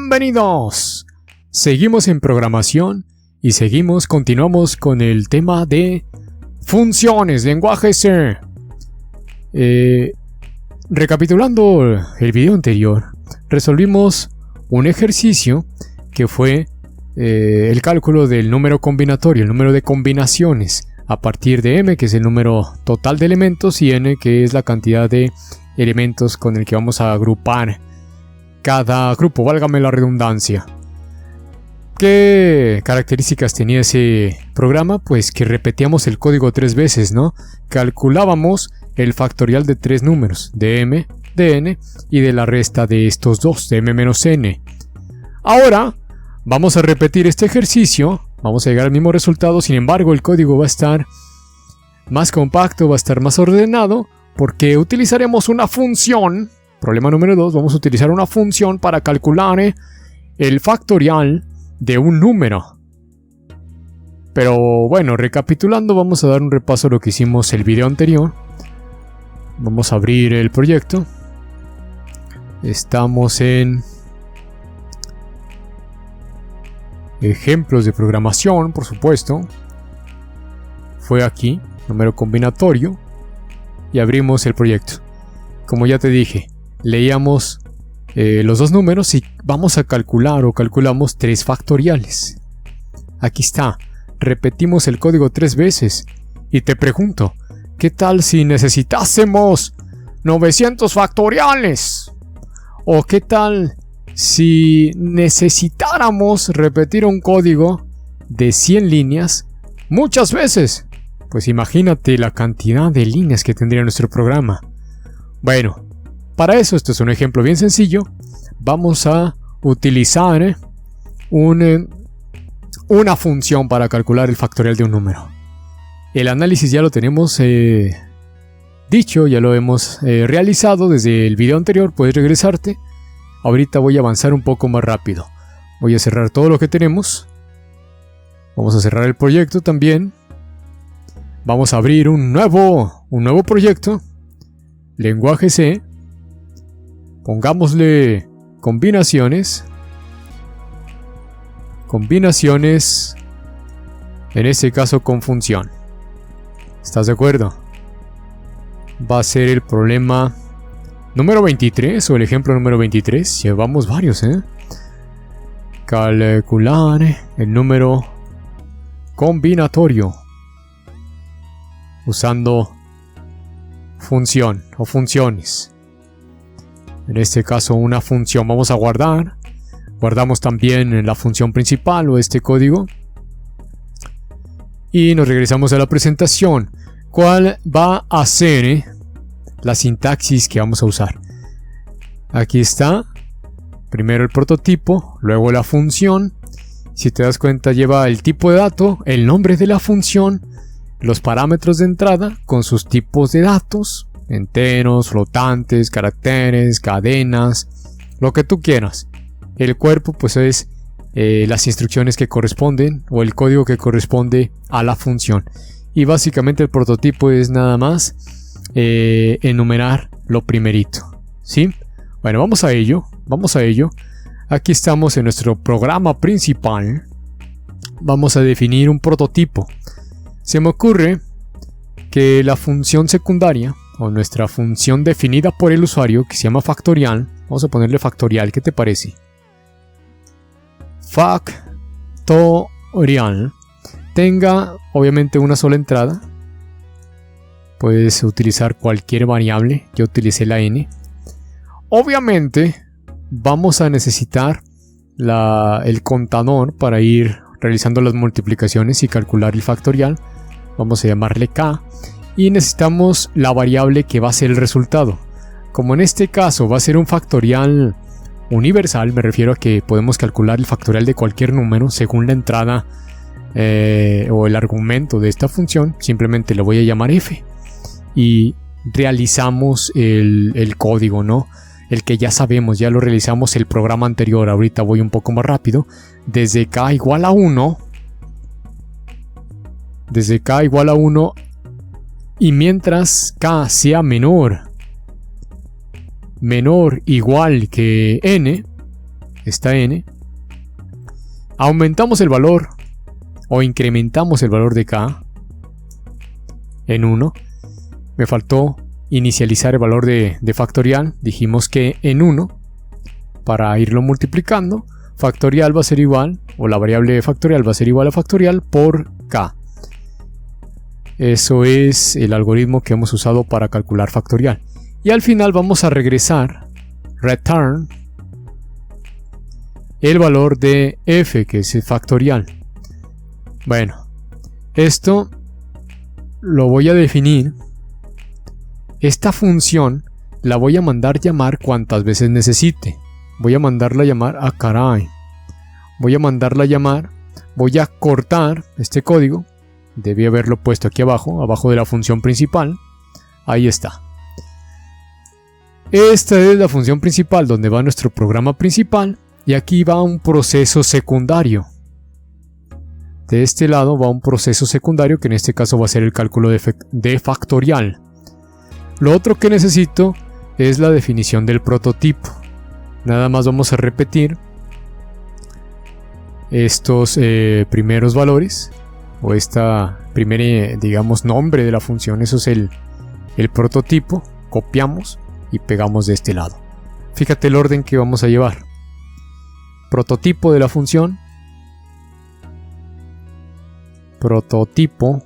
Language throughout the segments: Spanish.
Bienvenidos. Seguimos en programación y continuamos con el tema de funciones, lenguaje C. Recapitulando el video anterior, resolvimos un ejercicio que fue el cálculo del número combinatorio, el número de combinaciones a partir de m, que es el número total de elementos, y n, que es la cantidad de elementos con el que vamos a agrupar cada grupo, válgame la redundancia. ¿Qué características tenía ese programa? Pues que repetíamos el código 3 veces, ¿no? Calculábamos el factorial de 3 números, de m, de n y de la resta de estos dos, de m menos n. Ahora vamos a repetir este ejercicio, vamos a llegar al mismo resultado, sin embargo el código va a estar más compacto, va a estar más ordenado, porque utilizaremos una función. Problema número 2, vamos a utilizar una función para calcular el factorial de un número. Pero bueno, recapitulando, vamos a dar un repaso a lo que hicimos el video anterior. Vamos a abrir el proyecto. Estamos en ejemplos de programación, por supuesto. Fue aquí, número combinatorio, y abrimos el proyecto. Como ya te dije, leíamos los dos números y vamos a calcular o calculamos 3 factoriales. Aquí está, repetimos el código 3 veces. Y te pregunto, ¿qué tal si necesitásemos 900 factoriales? ¿O qué tal si necesitáramos repetir un código de 100 líneas muchas veces? Pues imagínate la cantidad de líneas que tendría nuestro programa. Bueno, para eso, esto es un ejemplo bien sencillo. Vamos a utilizar una función para calcular el factorial de un número. El análisis ya lo tenemos dicho, ya lo hemos realizado desde el video anterior. Puedes regresarte. Ahorita voy a avanzar un poco más rápido. Voy a cerrar todo lo que tenemos. Vamos a cerrar el proyecto también. Vamos a abrir un nuevo proyecto. Lenguaje C. Pongámosle combinaciones. Combinaciones, en este caso con función. ¿Estás de acuerdo? Va a ser el problema número 23 o el ejemplo número 23. Llevamos varios, Calcular el número combinatorio usando función o funciones. En este caso una función. Vamos a guardar. Guardamos también la función principal o este código. Y nos regresamos a la presentación. ¿Cuál va a ser la sintaxis que vamos a usar? Aquí está. Primero el prototipo, luego la función. Si te das cuenta, lleva el tipo de dato, el nombre de la función, los parámetros de entrada con sus tipos de datos, enteros, flotantes, caracteres, cadenas, lo que tú quieras. El cuerpo pues es las instrucciones que corresponden o el código que corresponde a la función. Y básicamente el prototipo es nada más enumerar lo primerito, ¿sí? Bueno, vamos a ello. Aquí estamos en nuestro programa principal. Vamos a definir un prototipo. Se me ocurre que la función secundaria o nuestra función definida por el usuario, que se llama factorial, vamos a ponerle factorial, ¿qué te parece? Factorial tenga obviamente una sola entrada. Puedes utilizar cualquier variable, yo utilicé la n. Obviamente vamos a necesitar el contador para ir realizando las multiplicaciones y calcular el factorial. Vamos a llamarle k. Y necesitamos la variable que va a ser el resultado. Como en este caso va a ser un factorial universal, me refiero a que podemos calcular el factorial de cualquier número según la entrada o el argumento de esta función. Simplemente le voy a llamar f y realizamos el código, ¿no? El que ya sabemos, ya lo realizamos el programa anterior. Ahorita voy un poco más rápido. Desde k igual a 1, y mientras k sea menor igual que n, esta n, aumentamos el valor o incrementamos el valor de k en 1. Me faltó inicializar el valor de factorial. Dijimos que en 1, para irlo multiplicando, factorial va a ser igual, o la variable factorial va a ser igual a factorial por k. Eso es el algoritmo que hemos usado para calcular factorial. Y al final vamos a regresar, return, el valor de f, que es el factorial. Bueno, esto lo voy a definir. Esta función la voy a mandar llamar cuantas veces necesite. Voy a mandarla a llamar a caray. Voy a mandarla a llamar. Voy a cortar este código. Debí haberlo puesto aquí abajo de la función principal. Ahí está. Esta es la función principal donde va nuestro programa principal. Y aquí va un proceso secundario. De este lado va un proceso secundario que en este caso va a ser el cálculo de factorial. Lo otro que necesito es la definición del prototipo. Nada más vamos a repetir estos primeros valores o esta primer, digamos, nombre de la función. Eso es el prototipo. Copiamos y pegamos de este lado. Fíjate el orden que vamos a llevar. Prototipo de la función, prototipo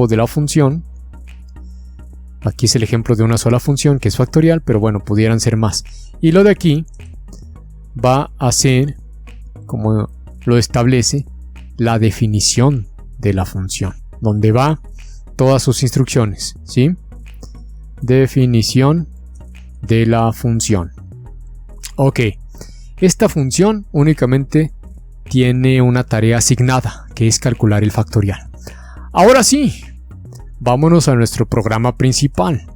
de la función. Aquí es el ejemplo de una sola función que es factorial, pero bueno, pudieran ser más. Y lo de aquí va a ser, como lo establece, la definición de la función, donde va todas sus instrucciones, ¿sí? Definición de la función. Ok, esta función únicamente tiene una tarea asignada, que es calcular el factorial. Ahora sí, vámonos a nuestro programa principal.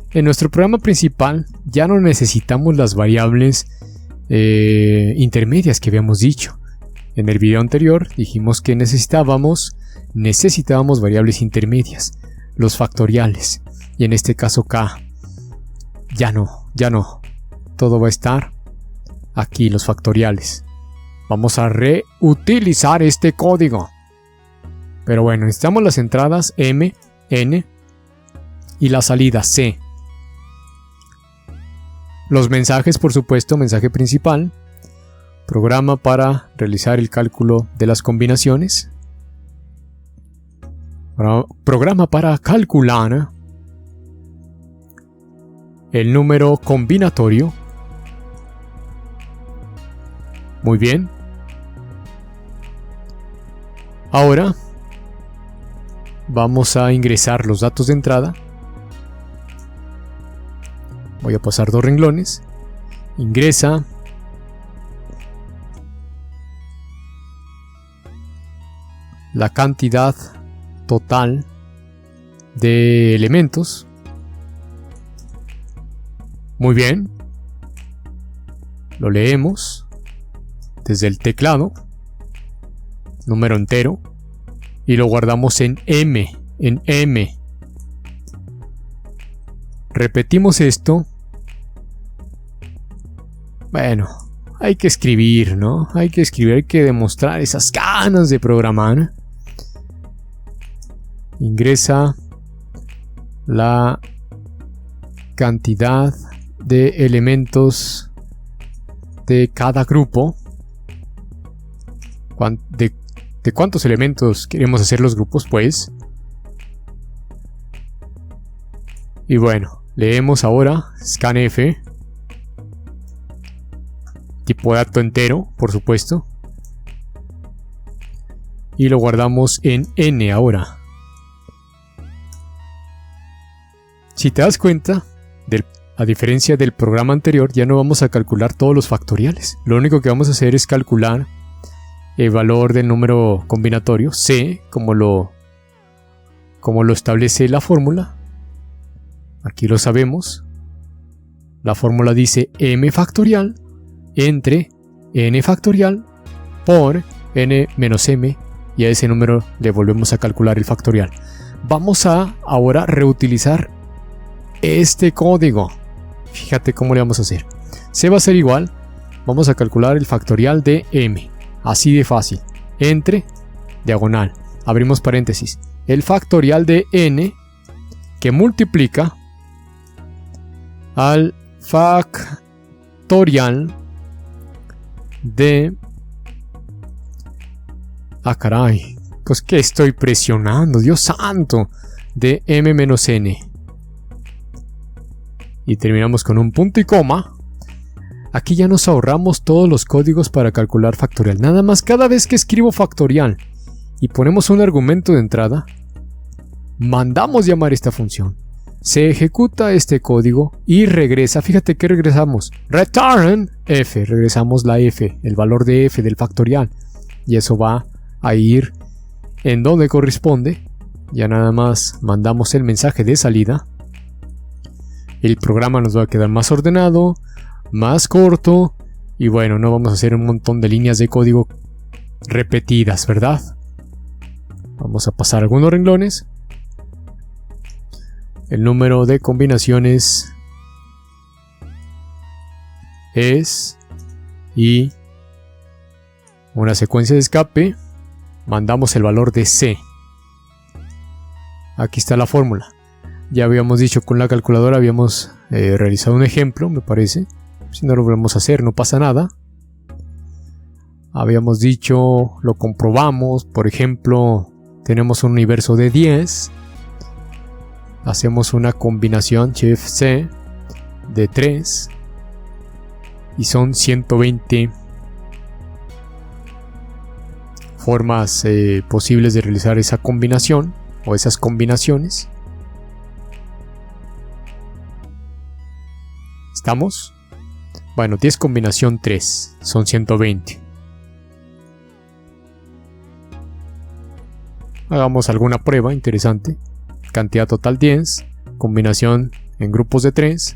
En nuestro programa principal ya no necesitamos las variables intermedias que habíamos dicho. En el video anterior dijimos que necesitábamos variables intermedias, los factoriales. Y en este caso k, ya no. Todo va a estar aquí, los factoriales. Vamos a reutilizar este código. Pero bueno, necesitamos las entradas m, n y la salida c. Los mensajes, por supuesto, mensaje principal. Programa para realizar el cálculo de las combinaciones. Programa para calcular el número combinatorio. Muy bien. Ahora vamos a ingresar los datos de entrada. Voy a pasar 2 renglones. Ingresa la cantidad total de elementos. Muy bien. Lo leemos desde el teclado. Número entero. Y lo guardamos en M. Repetimos esto. Bueno, hay que escribir, ¿no? Hay que escribir, hay que demostrar esas ganas de programar. Ingresa la cantidad de elementos de cada grupo. ¿De cuántos elementos queremos hacer los grupos? Pues. Y bueno, leemos ahora scanf. Tipo de dato entero, por supuesto. Y lo guardamos en N ahora. Si te das cuenta, a diferencia del programa anterior, ya no vamos a calcular todos los factoriales. Lo único que vamos a hacer es calcular el valor del número combinatorio, C, como lo establece la fórmula. Aquí lo sabemos. La fórmula dice m factorial entre n factorial por n menos m, y a ese número le volvemos a calcular el factorial. Vamos a ahora reutilizar este código. Fíjate cómo le vamos a hacer. C va a ser igual. Vamos a calcular el factorial de m. Así de fácil. Entre, diagonal, abrimos paréntesis. El factorial de n que multiplica al factorial de... Ah, caray. Pues que estoy presionando, Dios santo. De m menos n. Y terminamos con un punto y coma. Aquí ya nos ahorramos todos los códigos para calcular factorial. Nada más cada vez que escribo factorial y ponemos un argumento de entrada, mandamos llamar esta función. Se ejecuta este código y regresa. Fíjate que regresamos. Return f. Regresamos la f, el valor de f del factorial. Y eso va a ir en donde corresponde. Ya nada más mandamos el mensaje de salida. El programa nos va a quedar más ordenado, más corto. Y bueno, no vamos a hacer un montón de líneas de código repetidas, ¿verdad? Vamos a pasar algunos renglones. El número de combinaciones es y una secuencia de escape. Mandamos el valor de C. Aquí está la fórmula. Ya habíamos dicho con la calculadora, habíamos realizado un ejemplo, me parece. Si no lo volvemos a hacer, no pasa nada. Habíamos dicho, lo comprobamos. Por ejemplo, tenemos un universo de 10. Hacemos una combinación Shift C de 3 y son 120 formas posibles de realizar esa combinación o esas combinaciones. ¿Estamos? Bueno, 10 combinación 3 son 120. Hagamos alguna prueba interesante. Cantidad total 10, combinación en grupos de 3.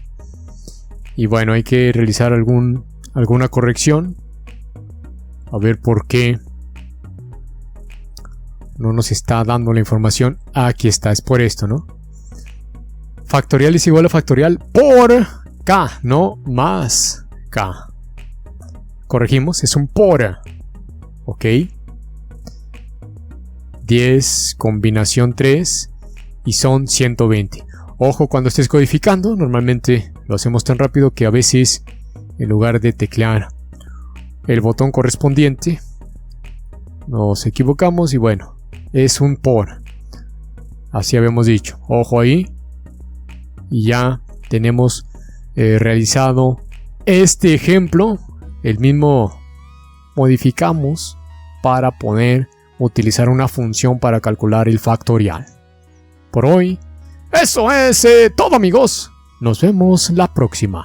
Y bueno, hay que realizar alguna corrección. A ver por qué no nos está dando la información. Aquí está, es por esto, ¿no? Factorial es igual a factorial por k, no más k. Corregimos, es un por. Ok. 10 combinación 3 y son 120. Ojo cuando estés codificando, normalmente lo hacemos tan rápido que a veces en lugar de teclear el botón correspondiente nos equivocamos y bueno, es un por. Así habíamos dicho, ojo ahí. Y ya tenemos realizado este ejemplo. El mismo modificamos para poder utilizar una función para calcular el factorial. Por hoy, eso es todo, amigos. Nos vemos la próxima.